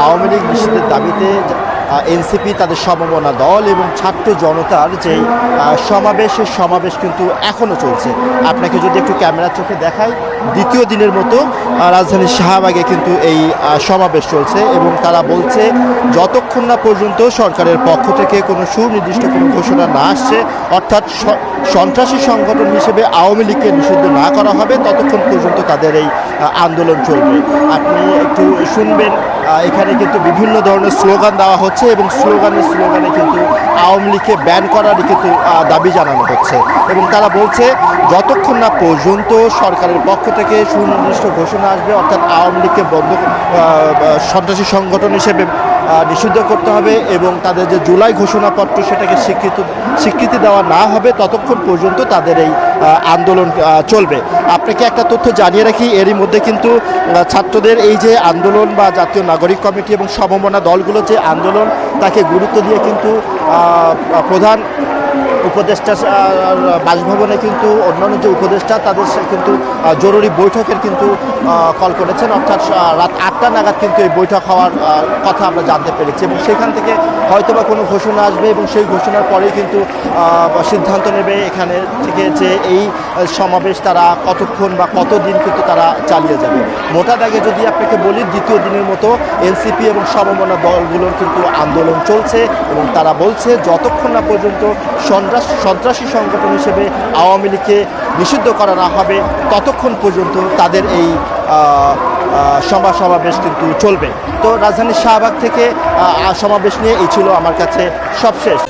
আওয়ামী লীগ নিষিদ্ধের দাবিতে এনসিপি তাদের সমমনা দল এবং ছাত্র জনতার যে সমাবেশ কিন্তু এখনও চলছে। আপনাকে যদি একটু ক্যামেরার চোখে দেখাই, দ্বিতীয় দিনের মতো রাজধানীর শাহবাগে কিন্তু এই সমাবেশ চলছে এবং তারা বলছে যতক্ষণ না পর্যন্ত সরকারের পক্ষ থেকে কোনো সুনির্দিষ্ট কোনো ঘোষণা না আসছে, অর্থাৎ সন্ত্রাসী সংগঠন হিসেবে আওয়ামী লীগকে নিষিদ্ধ না করা হবে, ততক্ষণ পর্যন্ত তাদের এই আন্দোলন চলবে। আপনি একটু শুনবেন, এখানে কিন্তু বিভিন্ন ধরনের স্লোগান দেওয়া হচ্ছে এবং স্লোগানে কিন্তু আওয়ামী লীগকে ব্যান করারই কিন্তু দাবি জানানো হচ্ছে এবং তারা বলছে যতক্ষণ না পর্যন্ত সরকারের পক্ষ থেকে সুনির্দিষ্ট ঘোষণা আসবে, অর্থাৎ আওয়ামী লীগকে সন্ত্রাসী সংগঠন হিসেবে নিষিদ্ধ করতে হবে এবং তাদের যে জুলাই ঘোষণাপত্র সেটাকে স্বীকৃতি দেওয়া না হবে, ততক্ষণ পর্যন্ত তাদের এই আন্দোলন চলবে। আপনাকে একটা তথ্য জানিয়ে রাখি, এরই মধ্যে কিন্তু ছাত্রদের এই যে আন্দোলন বা জাতীয় নাগরিক কমিটি এবং সমমনা দলগুলো যে আন্দোলন, তাকে গুরুত্ব দিয়ে কিন্তু প্রধান উপদেষ্টা বাসভবনে কিন্তু অন্যান্য যে উপদেষ্টা তাদের কিন্তু জরুরি বৈঠকের কিন্তু কল করেছেন, অর্থাৎ রাত 8টা নাগাদ কিন্তু এই বৈঠক হওয়ার কথা আমরা জানতে পেরেছি এবং সেখান থেকে হয়তোবা কোনো ঘোষণা আসবে এবং সেই ঘোষণার পরেই কিন্তু সিদ্ধান্ত নেবে এখানে থেকে যে এই সমাবেশ তারা কতক্ষণ বা কতদিন কিন্তু তারা চালিয়ে যাবে। মোটা দাগে যদি আপনাকে বলি, দ্বিতীয় দিনের মতো এনসিপি এবং সমমনা দলগুলোর কিন্তু আন্দোলন চলছে এবং তারা বলছে যতক্ষণ না পর্যন্ত সন্ত্রাসী সংগঠন হিসেবে আওয়ামী লীগকে নিষিদ্ধ করা না হবে, ততক্ষণ পর্যন্ত তাদের এই সমাবেশ কিন্তু চলবে। তো রাজধানীর শাহবাগ থেকে সমাবেশ নিয়ে এই ছিল আমার কাছে সবশেষ।